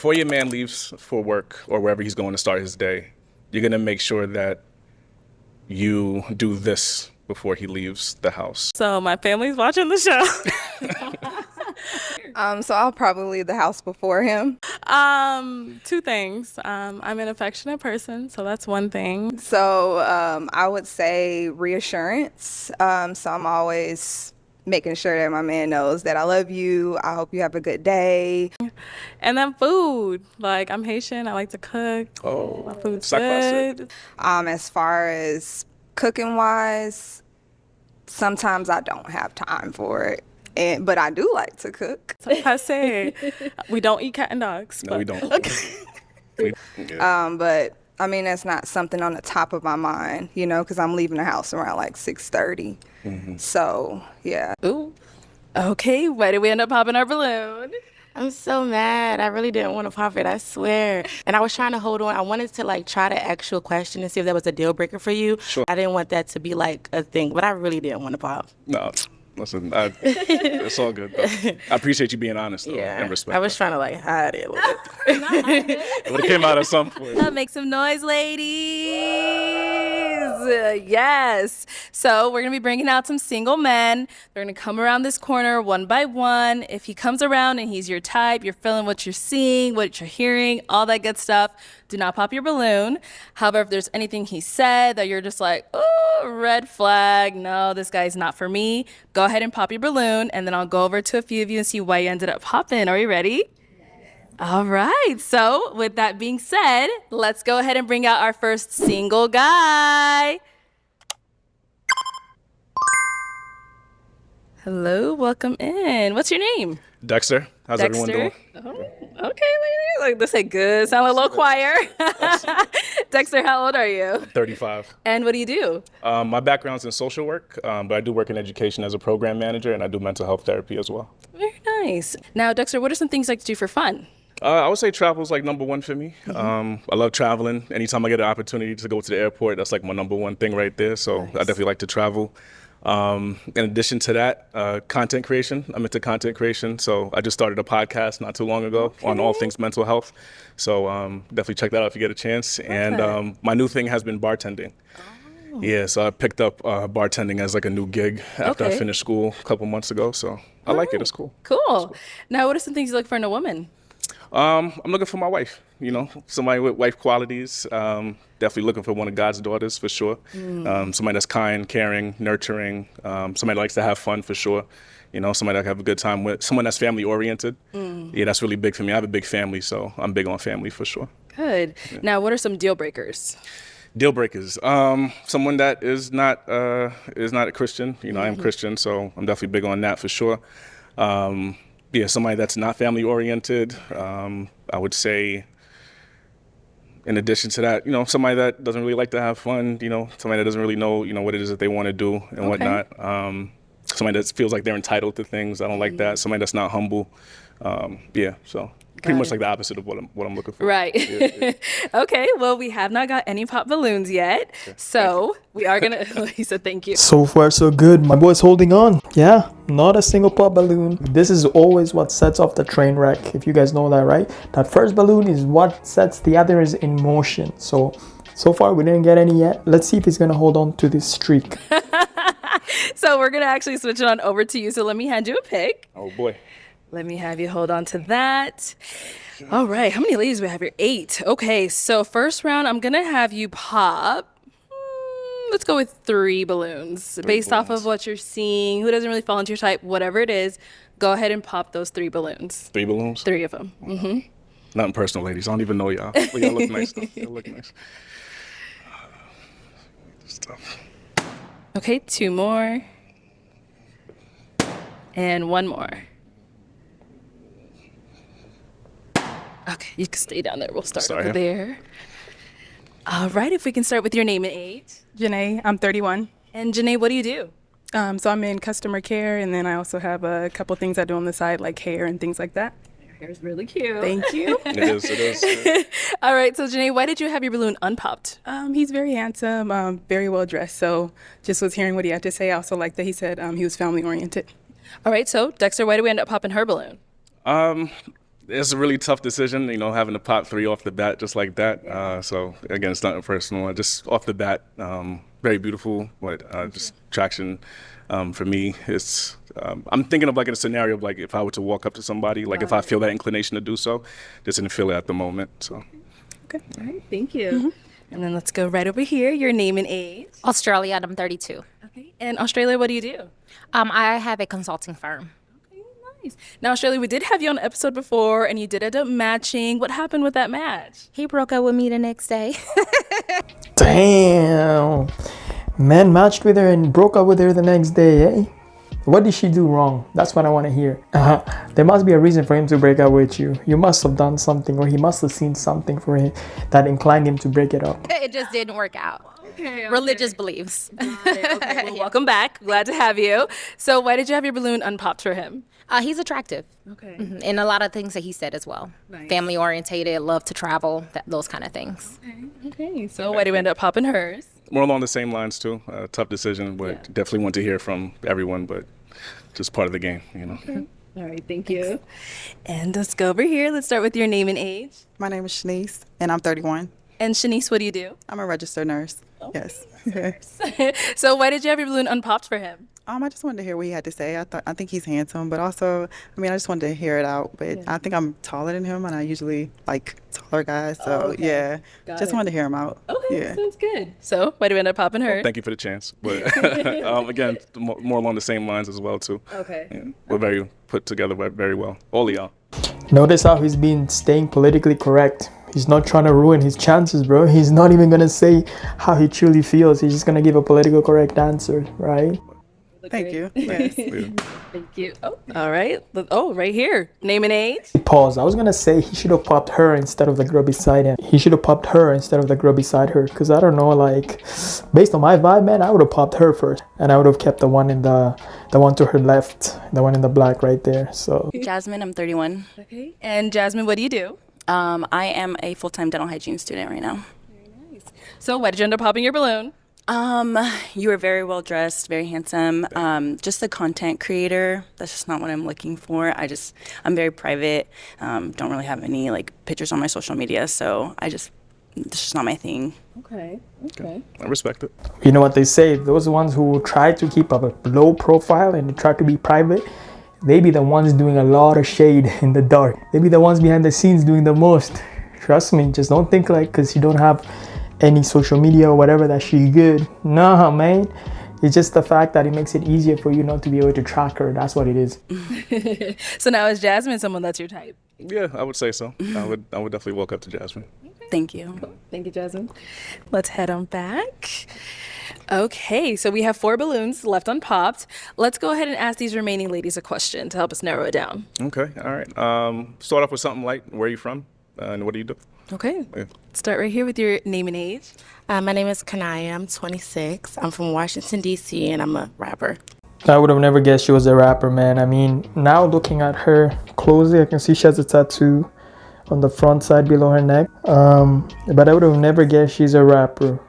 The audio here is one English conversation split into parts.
Before your man leaves for work or wherever he's going to start his day, you're going to make sure that you do this before he leaves the house. So my family's watching the show. So I'll probably leave the house before him. Two things. I'm an affectionate person, so that's one thing. So I would say reassurance. So I'm always making sure that my man knows that I love you. I hope you have a good day. And then food. Like, I'm Haitian. I like to cook. Oh, My food's sacrifice. good. As far as cooking wise, sometimes I don't have time for it. But I do like to cook. Passe. We don't eat cat and dogs. No, we but- don't. Yeah. But I mean, that's not something on the top of my mind, because I'm leaving the house around like 6:30. So, yeah. Ooh. Okay, why did we end up popping our balloon? I'm so mad. I really didn't want to pop it, I swear. And I was trying to hold on. I wanted to try to ask you a question and see if that was a deal breaker for you. Sure. I didn't want that to be a thing, but I really didn't want to pop. No, listen, it's all good, though. I appreciate you being honest, though, and respect. I was trying to hide it a little bit. It would have came out at some point. Make some noise, ladies. Yes. So we're going to be bringing out some single men. They're going to come around this corner one by one. If he comes around and he's your type, you're feeling what you're seeing, what you're hearing, all that good stuff, do not pop your balloon. However, if there's anything he said that you're just like, oh, red flag, no, this guy's not for me, go ahead and pop your balloon, and then I'll go over to a few of you and see why you ended up popping. Are you ready? All right. So with that being said, let's go ahead and bring out our first single guy. Hello, welcome in. What's your name? Dexter, how's everyone doing? Oh, okay, ladies. Like, this ain't good. Sound like a little choir. Dexter, how old are you? 35. And what do you do? My background's in social work, but I do work in education as a program manager, and I do mental health therapy as well. Very nice. Now, Dexter, what are some things you like to do for fun? I would say travel is number one for me. I love traveling. Anytime I get an opportunity to go to the airport, that's my number one thing right there. So nice. I definitely like to travel. In addition to that, content creation. I'm into content creation. So I just started a podcast not too long ago on all things mental health. So definitely check that out if you get a chance. And my new thing has been bartending. Oh. Yeah, so I picked up bartending as a new gig after I finished school a couple months ago. So I like it. It's cool. Cool. Now, what are some things you look for in a woman? I'm looking for my wife, somebody with wife qualities. Definitely looking for one of God's daughters for sure. Somebody that's kind, caring, nurturing. Somebody that likes to have fun for sure. Somebody that I have a good time with. Someone that's family oriented. Yeah, that's really big for me. I have a big family, so I'm big on family for sure. Good. Yeah. Now, what are some deal breakers? Deal breakers. Someone that is not a Christian. I am Christian, so I'm definitely big on that for sure. Yeah, somebody that's not family oriented. I would say, in addition to that, somebody that doesn't really like to have fun. Somebody that doesn't really know, what it is that they want to do and whatnot. Somebody that feels like they're entitled to things. I don't like that. Somebody that's not humble. Yeah, so. Pretty much the opposite of what I'm looking for. Right. Yeah. Okay, well, we have not got any pop balloons yet. Okay. So we are going to, he said thank you. So far, so good. My boy's holding on. Yeah, not a single pop balloon. This is always what sets off the train wreck, if you guys know that, right? That first balloon is what sets the others in motion. So far, we didn't get any yet. Let's see if he's going to hold on to this streak. So we're going to actually switch it on over to you. So let me hand you a pick. Oh, boy. Let me have you hold on to that. All right. How many ladies do we have here? 8. Okay. So first round, I'm going to have you pop. Let's go with 3 balloons. Based off of what you're seeing, who doesn't really fall into your type, whatever it is, go ahead and pop those 3 balloons. 3 balloons? 3 of them. Mm-hmm. Nothing personal, ladies. I don't even know y'all. But y'all look nice, though. Y'all look nice. Stuff. Okay. 2 more. And 1 more. Okay, you can stay down there. We'll start over there. All right, if we can start with your name and age. Janae, I'm 31. And Janae, what do you do? So I'm in customer care, and then I also have a couple things I do on the side, like hair and things like that. Your hair's really cute. Thank you. It is. All right, so Janae, why did you have your balloon unpopped? He's very handsome, very well dressed, so just was hearing what he had to say. I also like that he said he was family oriented. All right, so Dexter, why did we end up popping her balloon? it's a really tough decision, you know, having to pop 3 off the bat just like that. So again, it's nothing personal. Just off the bat, very beautiful, but just attraction for me. It's I'm thinking of like in a scenario of like if I were to walk up to somebody, like if I feel that inclination to do so, just didn't feel it at the moment. So. Okay. All right. Thank you. And then let's go right over here. Your name and age. Australia, and I'm 32. Okay. And Australia, what do you do? I have a consulting firm. Okay, nice. Now, Australia, we did have you on an episode before, and you did end up matching. What happened with that match? He broke up with me the next day. Damn. Man matched with her and broke up with her the next day, eh? What did she do wrong? That's what I want to hear. There must be a reason for him to break up with you. You must have done something, or he must have seen something for him that inclined him to break it up. It just didn't work out. Religious beliefs. Okay, well, welcome back. Glad to have you. So why did you have your balloon unpopped for him? He's attractive. Okay. And a lot of things that he said as well. Nice. Family orientated, love to travel, those kind of things. Okay. So why did we end up popping hers? More along the same lines too. Tough decision, but definitely want to hear from everyone, but just part of the game, you know. All right, thank you. And let's go over here. Let's start with your name and age. My name is Shanice, and I'm 31. And Shanice, what do you do? I'm a registered nurse. Yes. So why did you have your balloon unpopped for him? I just wanted to hear what he had to say. I think he's handsome, but also, I just wanted to hear it out. But I think I'm taller than him, and I usually like taller guys. So just wanted to hear him out. Okay, Yeah. sounds good. So why do we end up popping her? Thank you for the chance, but again, more along the same lines as well too. Okay. Yeah, we're very put together very well, all of y'all. Notice how he's been staying politically correct. He's not trying to ruin his chances, bro. He's not even going to say how he truly feels. He's just going to give a political correct answer, right? Thank you. Yes. Thank you. Oh, all right. Oh, right here. Name and age. Pause. I was going to say he should have popped her instead of the girl beside him. He should have popped her instead of the girl beside her. Because I don't know, like, based on my vibe, man, I would have popped her first. And I would have kept the one in the one to her left. The one in the black right there. So Jasmine, I'm 31. Okay. And Jasmine, what do you do? I am a full-time dental hygiene student right now. So why did you end up popping your balloon? You were very well dressed, very handsome. Just a content creator. That's just not what I'm looking for. I'm very private. Don't really have any like pictures on my social media, so it's just not my thing. Okay. I respect it. you know what they say, those ones who try to keep up a low profile and try to be private, they be the ones doing a lot of shade in the dark. They be the ones behind the scenes doing the most. Trust me, just don't think like because you don't have any social media or whatever that she good. Nah, man. It's just the fact that it makes it easier for you not to be able to track her. That's what it is. So now is Jasmine someone that's your type? Yeah, I would say so. I would definitely walk up to Jasmine. Thank you. Thank you, Jasmine. Let's head on back. Okay, so we have 4 balloons left unpopped. Let's go ahead and ask these remaining ladies a question to help us narrow it down. Okay, all right. Start off with something light. Where are you from? And what do you do? Okay. Yeah. Start right here with your name and age. My name is Kanaya. I'm 26. I'm from Washington, D.C., and I'm a rapper. I would have never guessed she was a rapper, man. I mean, now looking at her closely, I can see she has a tattoo on the front side below her neck. But I would have never guessed she's a rapper.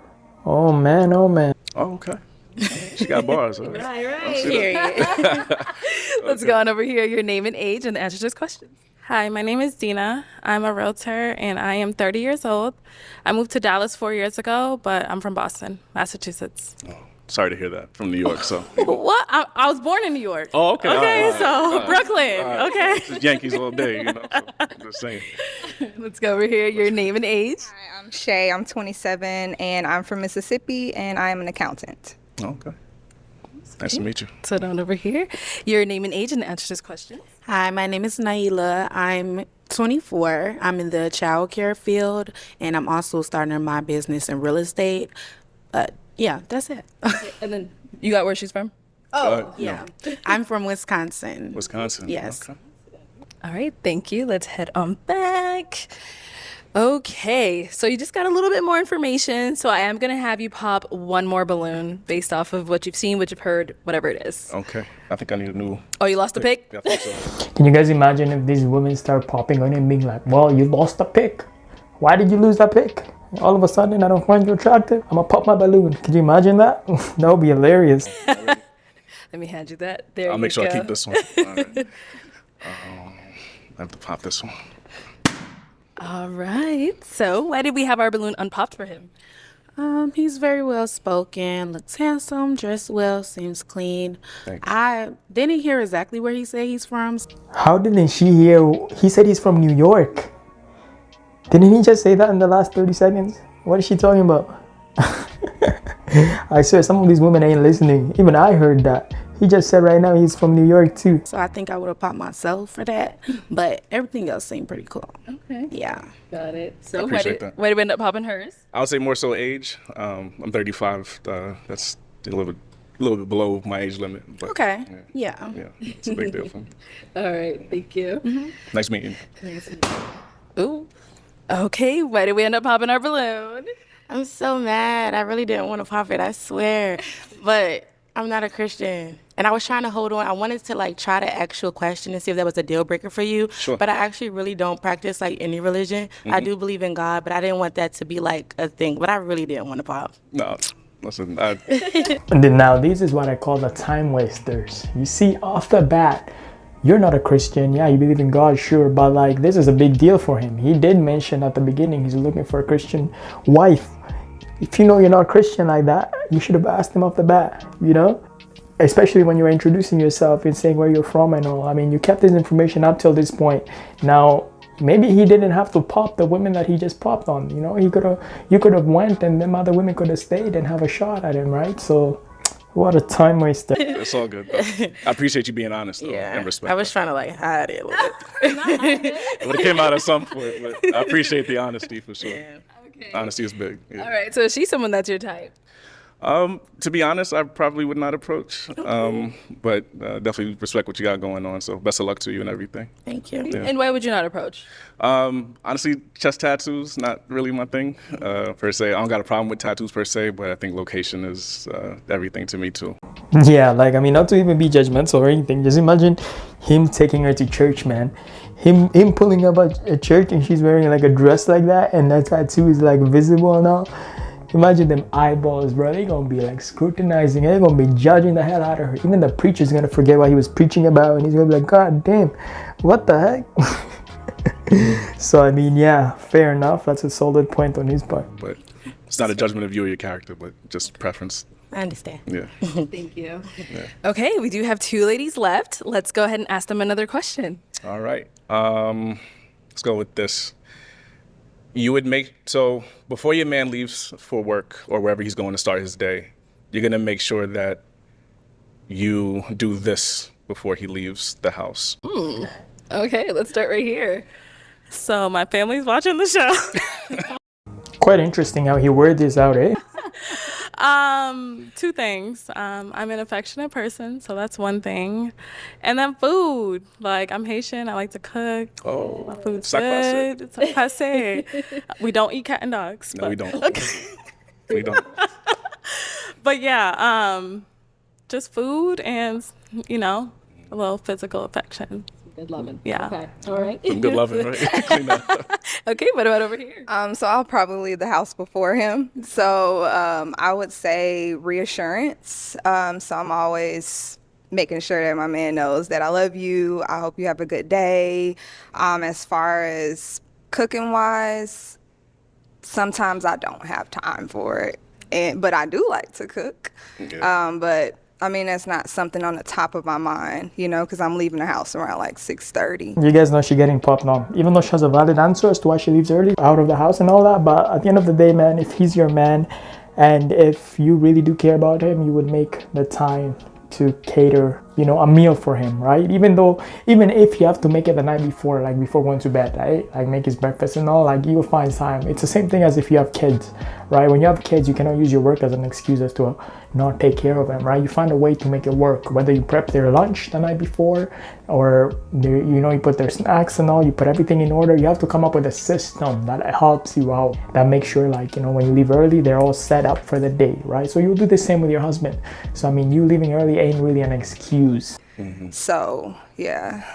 Oh, man. Oh, okay. She got bars. Huh? Right. Period. Let's go on over here. Your name and age and answer this question. Hi, my name is Dina. I'm a realtor and I am 30 years old. I moved to Dallas 4 years ago, but I'm from Boston, Massachusetts. Sorry to hear that from New York. So. What? I was born in New York. Oh, okay. Okay, All right. so Brooklyn. All right. Okay. It's just Yankees all day, you know. So I'm just saying. Let's go over here. Your name and age. Hi, I'm Shay. I'm 27, and I'm from Mississippi, and I'm an accountant. Okay. Nice to meet you. So down over here. Your name and age and answer this question. Hi, my name is Naila. I'm 24. I'm in the child care field, and I'm also starting my business in real estate. Yeah, that's it. And then you got where she's from? Yeah. I'm from Wisconsin. Wisconsin. Yes. Okay. All right, thank you. Let's head on back. Okay, so you just got a little bit more information. So I am going to have you pop one more balloon based off of what you've seen, what you've heard, whatever it is. Okay. I think I need a new. Oh, you lost a pick? Yeah, I think so. Can you guys imagine if these women start popping on and being like, well, you lost a pick. Why did you lose that pick? All of a sudden, I don't find you attractive. I'm going to pop my balloon. Could you imagine that? That would be hilarious. Let me hand you that. There I'll you make sure go. I keep this one. All right. I have to pop this one. All right. So why did we have our balloon unpopped for him? He's very well spoken, looks handsome, dressed well, seems clean. Thanks. I didn't hear exactly where he said he's from. How didn't she hear? He said he's from New York. Didn't he just say that in the last 30 seconds? What is she talking about? I swear some of these women ain't listening. Even I heard that. He just said right now he's from New York too. So I think I would have popped myself for that. But everything else seemed pretty cool. Okay. Yeah. Got it. So why appreciate did that. we end up popping hers? I would say more so age. I'm 35. That's a little bit below my age limit. But, Okay. Yeah. Yeah, it's a big deal for me. All right. Thank you. Nice meeting you. Ooh. Okay. Why did we end up popping our balloon? I'm so mad. I really didn't want to pop it, I swear. But I'm not a Christian. And I was trying to hold on. I wanted to like try to ask you a question and see if that was a deal breaker for you. Sure. But I actually really don't practice like any religion. I do believe in God, but I didn't want that to be like a thing. But I really didn't want to pop. No, listen, And then now this is what I call the time wasters. You see, off the bat, you're not a Christian. Yeah, you believe in God, sure, but like this is a big deal for him. He did mention at the beginning he's looking for a Christian wife. If you know you're not Christian like that, you should have asked him off the bat, you know? Especially when you're introducing yourself and saying where you're from and all. I mean, you kept this information up till this point. Now, maybe he didn't have to pop the women that he just popped on, you know? You could have went and them other women could have stayed and have a shot at him, right? So, what a time waster. it's all good, though. I appreciate you being honest, though, and respect. I was trying to like hide it a little bit. It would have came out at some point, but I appreciate the honesty for sure. Yeah. Okay. Honesty is big. Yeah. All right. So is she someone that's your type? To be honest, I probably would not approach, but definitely respect what you got going on. So best of luck to you and everything. Thank you. Yeah. And why would you not approach? Honestly, chest tattoos, not really my thing per se. I don't got a problem with tattoos per se, but I think location is everything to me too. Yeah, like, I mean, not to even be judgmental or anything. Just imagine him taking her to church, man. Him pulling up a church and she's wearing like a dress like that and that tattoo is like visible and all. Imagine them eyeballs, bro. They're gonna be like scrutinizing. They're gonna be judging the hell out of her. Even the preacher's gonna forget what he was preaching about and he's gonna be like, God damn, what the heck? So, I mean, yeah, fair enough. That's a solid point on his part. But it's not a judgment of you or your character, but just preference. I understand. Yeah. Thank you. Okay, we do have 2 ladies left. Let's go ahead and ask them another question. All right. Let's go with this. You would so before your man leaves for work or wherever he's going to start his day, you're going to make sure that you do this before he leaves the house. Okay, let's start right here. So my family's watching the show. Quite interesting how he worded this out, eh? 2 things. I'm an affectionate person, so that's one thing. And then food. Like, I'm Haitian. I like to cook. Oh, My food's sac passe. good. It's sac passe. We don't eat cat and dogs. No, but, we don't. We don't. But yeah, just food and, you know, a little physical affection. Good loving. Yeah. Okay. All right. Some good loving, right? Clean up. Okay, what about over here? So I'll probably leave the house before him. So I would say reassurance. So I'm always making sure that my man knows that I love you. I hope you have a good day. As far as cooking wise, sometimes I don't have time for it, but I do like to cook. Yeah. But I mean, that's not something on the top of my mind, you know, because I'm leaving the house around like 6:30. You guys know she getting popped on, even though she has a valid answer as to why she leaves early out of the house and all that. But at the end of the day, man, if he's your man and if you really do care about him, you would make the time to cater, you know, a meal for him, right? Even if you have to make it the night before, like before going to bed, right? Like make his breakfast and all, like you'll find time. It's the same thing as if you have kids, right? When you have kids, you cannot use your work as an excuse as to not take care of them, right? You find a way to make it work, whether you prep their lunch the night before or you put their snacks and all, you put everything in order. You have to come up with a system that helps you out, that makes sure, like, you know, when you leave early, they're all set up for the day, right? So you'll do the same with your husband. So I mean, you leaving early ain't really an excuse. So yeah.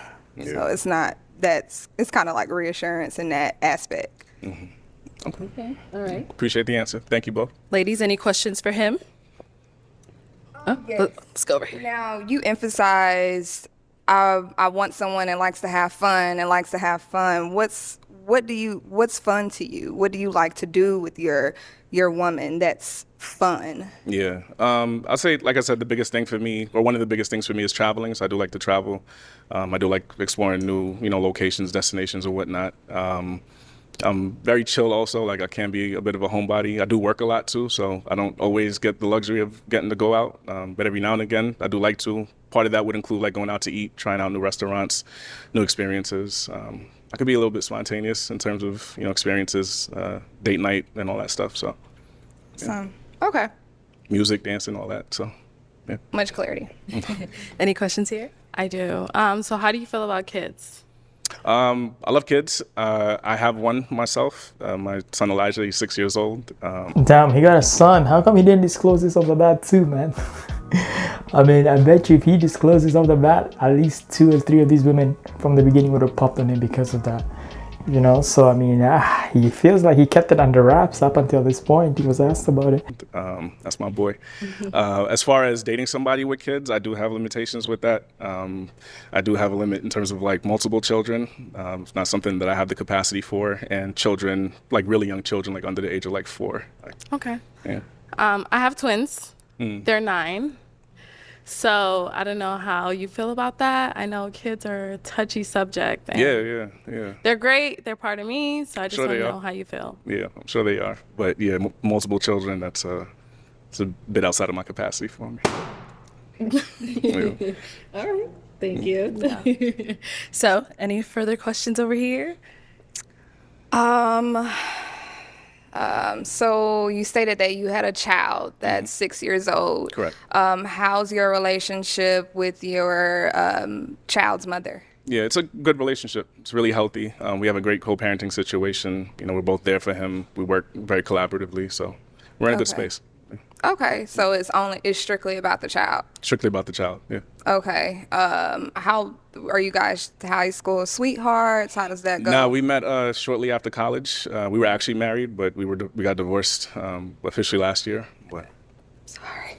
So it's not, it's kind of like reassurance in that aspect. Okay. All right. Appreciate the answer. Thank you both. Ladies, any questions for him? Yes. Let's go over here. Now, you emphasized I want someone that likes to have fun and likes to have fun. What's fun to you? What do you like to do with your woman that's fun? Yeah. I'll say, like I said, the biggest thing for me, or one of the biggest things for me, is traveling. So I do like to travel. I do like exploring new, locations, destinations, or whatnot. I'm very chill also. Like, I can be a bit of a homebody. I do work a lot too, so I don't always get the luxury of getting to go out. But every now and again, I do like to. Part of that would include like going out to eat, trying out new restaurants, new experiences. I could be a little bit spontaneous in terms of, experiences, date night and all that stuff. So, So, okay. music, dancing, all that. So, yeah. Much clarity. Any questions here? I do. So how do you feel about kids? I love kids. I have one myself. My son Elijah, he's 6 years old. Damn, he got a son. How come he didn't disclose this off the bat too, man? I mean, I bet you if he discloses off the bat, at least 2 or 3 of these women from the beginning would have popped on him because of that. So I mean, he feels like he kept it under wraps up until this point. He was asked about it. That's my boy. As far as dating somebody with kids, I do have limitations with that. I do have a limit in terms of like multiple children. It's not something that I have the capacity for, and children, like really young children, like under the age of like 4. Okay. Yeah. I have twins. They're 9. So I don't know how you feel about that. I know kids are a touchy subject. And Yeah. they're great. They're part of me. So I just Sure want to they know are. how you feel. Yeah, I'm sure they are. But yeah, multiple children, it's a bit outside of my capacity for me. Yeah. All right. Thank you. So, any further questions over here? So you stated that you had a child that's 6 years old. Correct. How's your relationship with your child's mother? Yeah, it's a good relationship. It's really healthy. We have a great co-parenting situation. We're both there for him. We work very collaboratively, so we're in a good Okay. space. Okay, so it's strictly about the child. Strictly about the child, yeah. Okay. How are you guys high school sweethearts? How does that go? No, we met shortly after college. We were actually married, but we got divorced officially last year. But Sorry.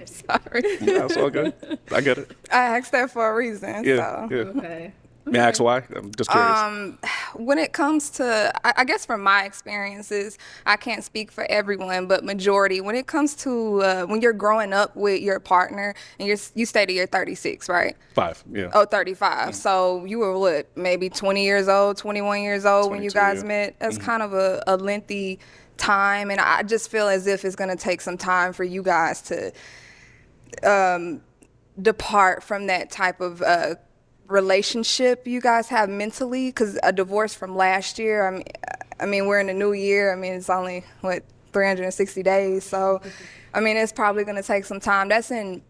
Sorry. yeah, it's all good. I get it. I asked that for a reason. Yeah, So. yeah. Okay. May I ask why? I'm just curious. When it comes to, I guess from my experiences, I can't speak for everyone, but majority, when it comes to when you're growing up with your partner, and you stated you're 36, right? 5, yeah. Oh, 35. So you were what, maybe 20 years old, 21 years old when you 22, guys yeah. met? That's kind of a lengthy time, and I just feel as if it's going to take some time for you guys to depart from that type of relationship you guys have mentally, because a divorce from last year, I mean we're in a new year. I mean, it's only 360 days, so I mean it's probably going to take some time. That's in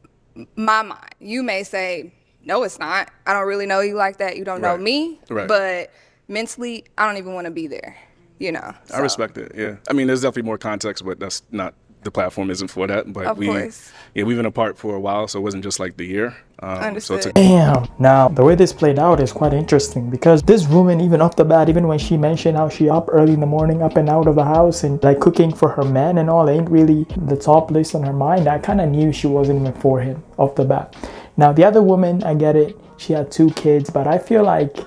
my mind. You may say no, it's not. I don't really know you like that. You don't know Right. me. Right. But mentally, I don't even want to be there, I so. respect it, yeah. I mean, there's definitely more context, but that's not, the platform isn't for that. But Of course. we've been apart for a while, so it wasn't just like the year. So it's Understood. Damn. Now, the way this played out is quite interesting because this woman, even off the bat, even when she mentioned how she up early in the morning, up and out of the house and like cooking for her man and all, ain't really the top list on her mind. I kind of knew she wasn't even for him off the bat. Now, the other woman, I get it. She had 2 kids, but I feel like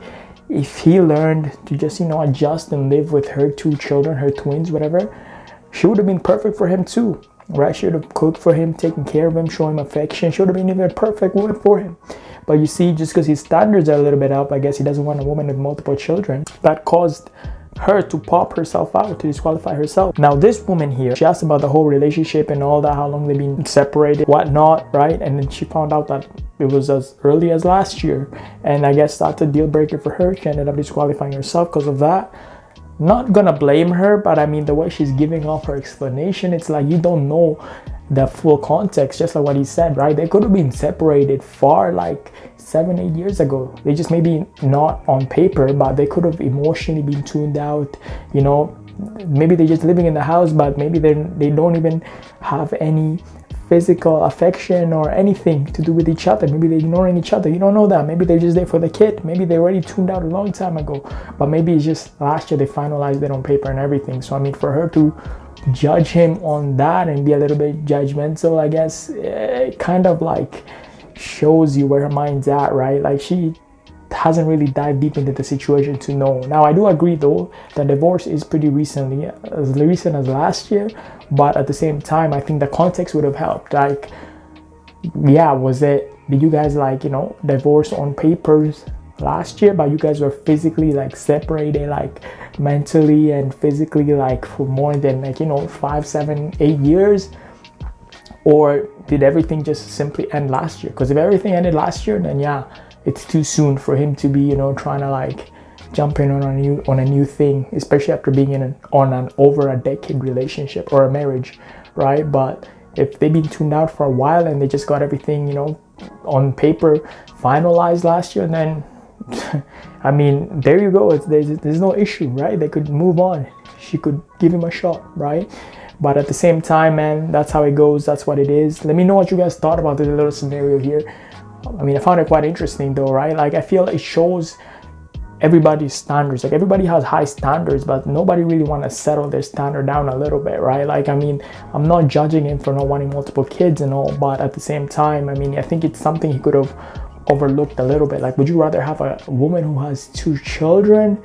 if he learned to just, adjust and live with her 2 children, her twins, whatever, she would have been perfect for him too. Right? She would have cooked for him, taken care of him, show him affection. She would have been even a perfect woman for him. But you see, just because his standards are a little bit up, I guess he doesn't want a woman with multiple children. That caused her to pop herself out, to disqualify herself. Now, this woman here, she asked about the whole relationship and all that, how long they've been separated, whatnot, right? And then she found out that it was as early as last year. And I guess that's a deal breaker for her. She ended up disqualifying herself because of that. Not gonna blame her, but I mean, the way she's giving off her explanation, it's like you don't know the full context, just like what he said, right? They could have been separated far, like 7-8 years ago. They just maybe not on paper, but they could have emotionally been tuned out, maybe they're just living in the house, but maybe they don't even have any physical affection or anything to do with each other. Maybe they're ignoring each other. You don't know that. Maybe they're just there for the kid. Maybe they already tuned out a long time ago, but maybe it's just last year they finalized it on paper and everything. So I mean, for her to judge him on that and be a little bit judgmental, I guess, kind of like shows you where her mind's at, right? Like she hasn't really dived deep into the situation to know. Now I do agree though, the divorce is pretty recently, as recent as last year, but at the same time I think the context would have helped. Like, yeah, did you guys like, you know, divorce on papers last year, but you guys were physically like separated, like mentally and physically, like for more than like, you know, 5, 7, 8 years? Or did everything just simply end last year? Because if everything ended last year, then yeah, it's too soon for him to be, you know, trying to like jump in on a new thing, especially after being on an over a decade relationship or a marriage, right? But if they've been tuned out for a while and they just got everything, you know, on paper finalized last year, then I mean, there you go. There's no issue, right? They could move on. She could give him a shot, right? But at the same time, man, that's how it goes. That's what it is. Let me know what you guys thought about this little scenario here. I mean, I found it quite interesting though, right? Like, I feel it shows everybody's standards. Like, everybody has high standards, but nobody really want to settle their standard down a little bit, right? Like, I mean, I'm not judging him for not wanting multiple kids and all, but at the same time, I mean, I think it's something he could have overlooked a little bit. Like, would you rather have a woman who has 2 children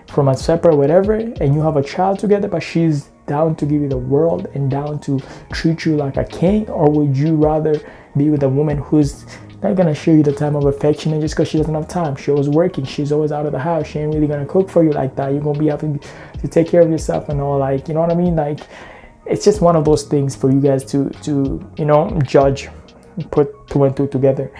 from a separate whatever, and you have a child together, but she's down to give you the world and down to treat you like a king? Or would you rather be with a woman who's not gonna show you the time of affection, and just because she doesn't have time, she was working, she's always out of the house, she ain't really gonna cook for you like that, you're gonna be having to take care of yourself and all, like, you know what I mean? Like, it's just one of those things for you guys to you know, judge, put 2 and 2 together.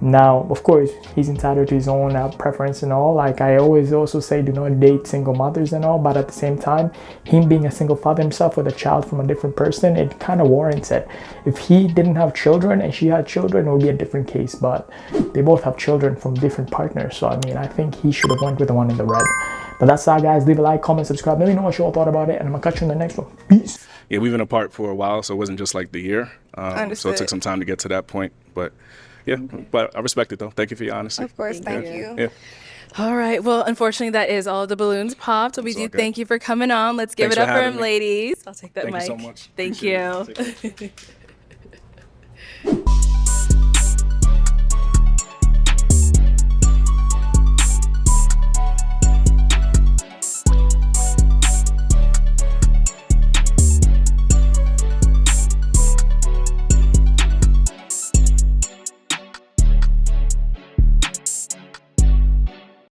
Now, of course, he's entitled to his own preference and all. Like, I always also say, do not date single mothers and all, but at the same time, him being a single father himself with a child from a different person, it kind of warrants it. If he didn't have children and she had children, it would be a different case, but they both have children from different partners. So, I mean, I think he should have went with the one in the red. But that's that, guys. Leave a like, comment, subscribe. Let me know what you all thought about it, and I'm going to catch you in the next one. Peace. Yeah, we've been apart for a while, so it wasn't just like the year. So it took some time to get to that point, but yeah, but I respect it though. Thank you for your honesty. Of course, thank you. Yeah. All right. Well, unfortunately, that is all the balloons popped. So we do thank you for coming on. Let's give Thanks it up for for having him, me. ladies. I'll take that Thank mic. you so much. Thank Appreciate you. it. Take care.